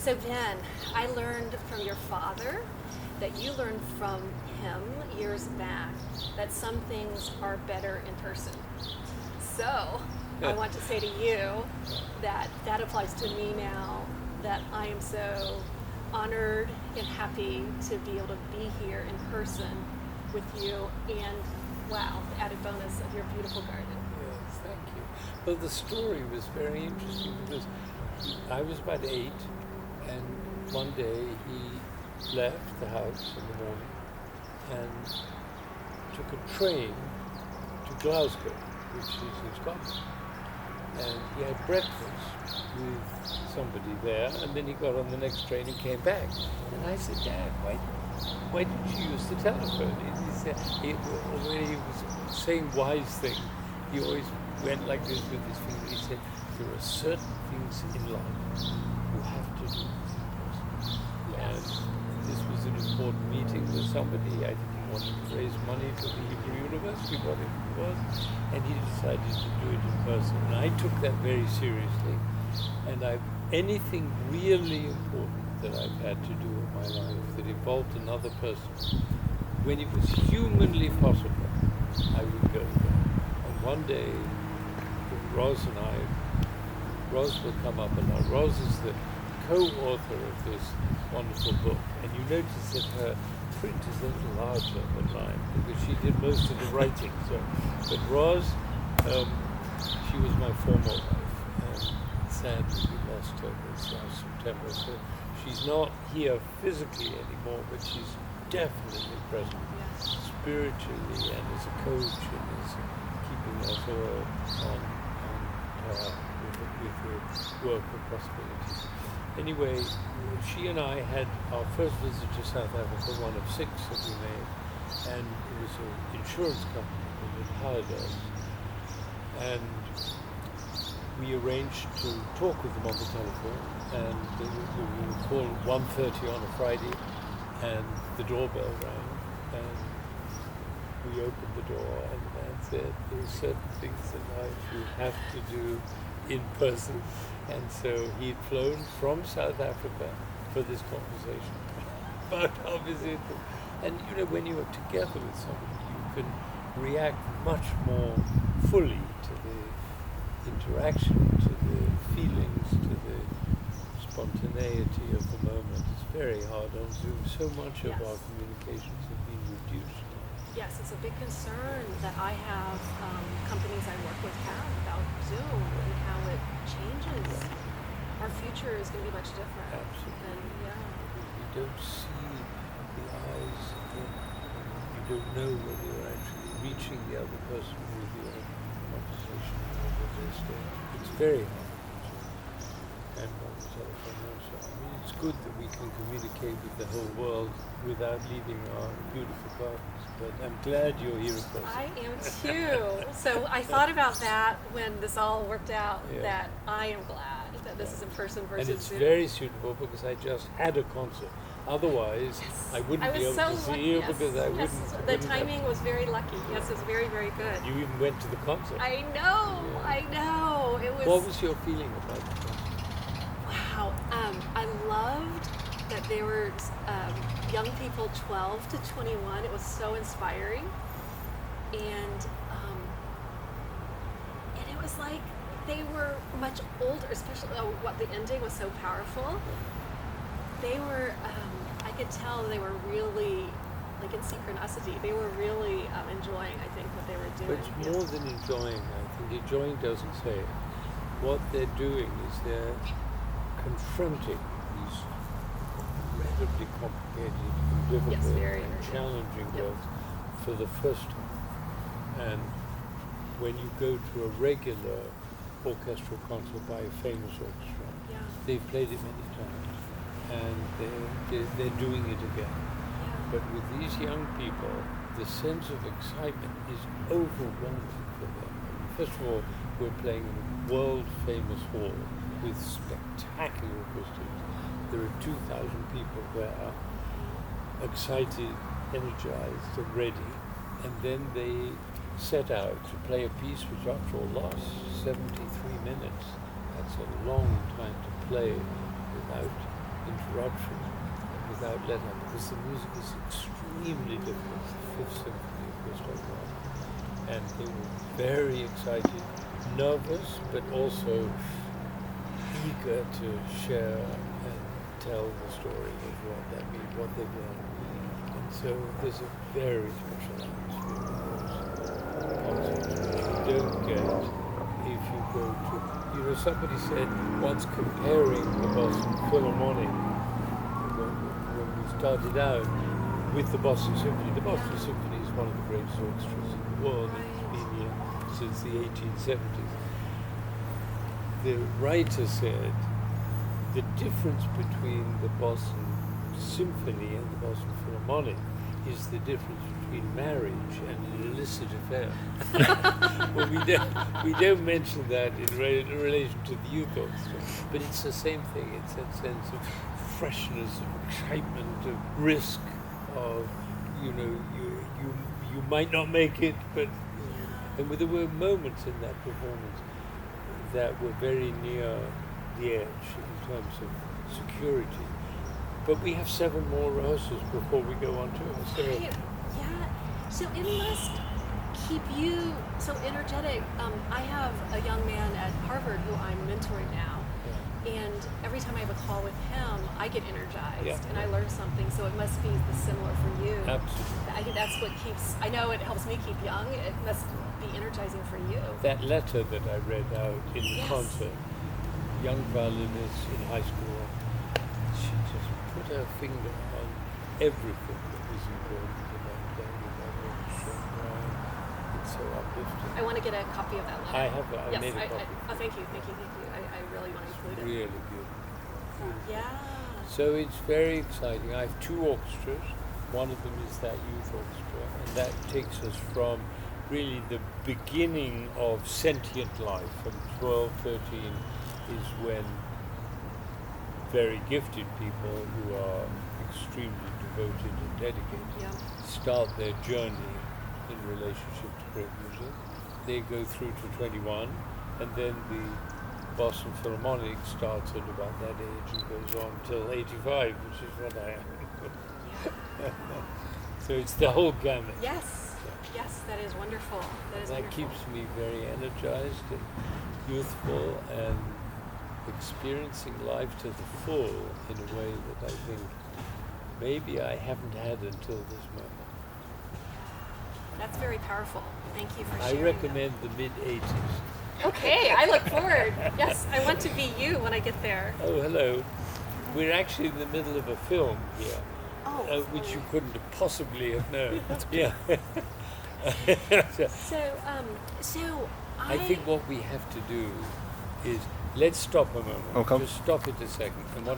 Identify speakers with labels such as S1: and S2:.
S1: So Ben, I learned from your father that you learned from him years back that some things are better in person. So I want to say to you that that applies to me now, that I am so honored and happy to be able to be here in person with you, and wow, the added bonus of your beautiful garden.
S2: Yes, thank you. Well, the story was very interesting because I was about 8, and one day he left the house in the morning and took a train to Glasgow, which is in Scotland. And he had breakfast with somebody there, and then he got on the next train and came back. And I said, Dad, why didn't you use the telephone? He said, when he was saying wise things, he always went like this with his finger. He said, there are certain things in life you have to do in person. And this was an important meeting with somebody. I think he wanted to raise money for the Hebrew University, whatever it was, and he decided to do it in person. And I took that very seriously. And anything really important that I've had to do in my life that involved another person, when it was humanly possible, I would go there. And one day, Ros will come up, and now Ros is the co-author of this wonderful book. And you notice that her print is a little larger than mine because she did most of the writing. But Ros, she was my former wife, and sadly we lost her this last September. So she's not here physically anymore, but she's definitely present spiritually and as a coach and as keeping us all on with the work of possibilities. Anyway, she and I had our first visit to South Africa, one of 6 that we made, and it was an insurance company that had hired us. And we arranged to talk with them on the telephone, and we would call at 1:30 on a Friday, and the doorbell rang, and we opened the door, and the man said, there are certain things in life you have to do in person. And so he'd flown from South Africa for this conversation about our visit. And you know, when you are together with somebody, you can react much more fully to the interaction, to the feelings, to the spontaneity of the moment. It's very hard on Zoom. So much of our communications have been reduced.
S1: Yes, it's a big concern that I have companies I work with have about Zoom and how it changes. Our future is going to be much different.
S2: Absolutely.
S1: And
S2: You don't see the eyes, you don't know whether you're actually reaching the other person with your conversation over their stage. It's very hard. And on the telephone also. I mean, it's good that we can communicate with the whole world without leaving our beautiful gardens. But I'm glad you're here in person.
S1: I am too. So I thought about that when this all worked out, that I am glad that this is in person versus
S2: And it's
S1: Zoom.
S2: very suitable because I just had a concert. Otherwise, I wouldn't be able to see you because I wouldn't.
S1: The timing was very lucky. Yes, it was very, very good.
S2: You even went to the concert.
S1: I know. It was.
S2: What was your feeling about the concert?
S1: Wow. I loved that there were young people 12 to 21. It was so inspiring. And it was like they were much older, especially what the ending was so powerful. They were, I could tell they were really, like in synchronicity, they were really enjoying, I think, what they were doing.
S2: But it's more than enjoying, I think. Enjoying doesn't say it. What they're doing is they're confronting these incredibly complicated and difficult and challenging works for the first time. And when you go to a regular orchestral concert by a famous orchestra, they've played it many times, and they're doing it again. But with these young people, the sense of excitement is overwhelming for them. First of all, we're playing in a world-famous hall with spectacular acoustics. There are 2,000 people there, excited, energized, and ready. And then they set out to play a piece which, after all, lasts 73 minutes. That's a long time to play without interruption, without let-up, because the music is extremely different. The Fifth Symphony of Gustav Mahler. And they were very excited, nervous, but also eager to share and tell the story of what they've learned. And so there's a very special atmosphere in those concerts, which you don't get if you go to, somebody said once, comparing the Boston Philharmonic when we started out with the Boston Symphony. The Boston Symphony is one of the greatest orchestras in the world. It's been here since the 1870s. The writer said the difference between the Boston Symphony and the Boston Philharmonic is the difference between marriage and an illicit affair. Well, we don't mention that in relation to the youth orchestra, but it's the same thing. It's that sense of freshness, of excitement, of risk, of you might not make it, but and there were moments in that performance that were very near the edge in terms of security. But we have 7 more rehearsals before we go on tour. So
S1: yeah. So it must keep you so energetic. I have a young man at Harvard who I'm mentoring now, and every time I have a call with him, I get energized and I learn something. So it must be similar for you.
S2: Absolutely.
S1: I think that's what keeps. I know it helps me keep young. It must be energizing for you.
S2: That letter that I read out in the concert, young violinist in high school, she just put her finger on everything that was important in that day. It's so uplifting.
S1: I want to get a copy of that letter.
S2: I have. I made a copy.
S1: Thank you. I really want to include it.
S2: Really good.
S1: Yeah.
S2: So it's very exciting. I have 2 orchestras. One of them is that youth orchestra, and that takes us from really the beginning of sentient life. From 12, 13 is when very gifted people who are extremely devoted and dedicated start their journey in relationship to great music. They go through to 21, and then the Boston Philharmonic starts at about that age and goes on till 85, which is what I am. So it's the whole gamut.
S1: Yes, that is wonderful.
S2: That keeps me very energized and youthful and experiencing life to the full in a way that I think maybe I haven't had until this moment.
S1: That's very powerful. Thank you for
S2: I
S1: sharing.
S2: recommend the mid-80s.
S1: Okay, I look forward. Yes, I want to be you when I get there.
S2: Oh, hello. We're actually in the middle of a film here, which you couldn't have possibly have known. Yeah.
S1: So
S2: I think what we have to do is, let's stop a moment.
S3: Okay.
S2: Just stop it a second. And what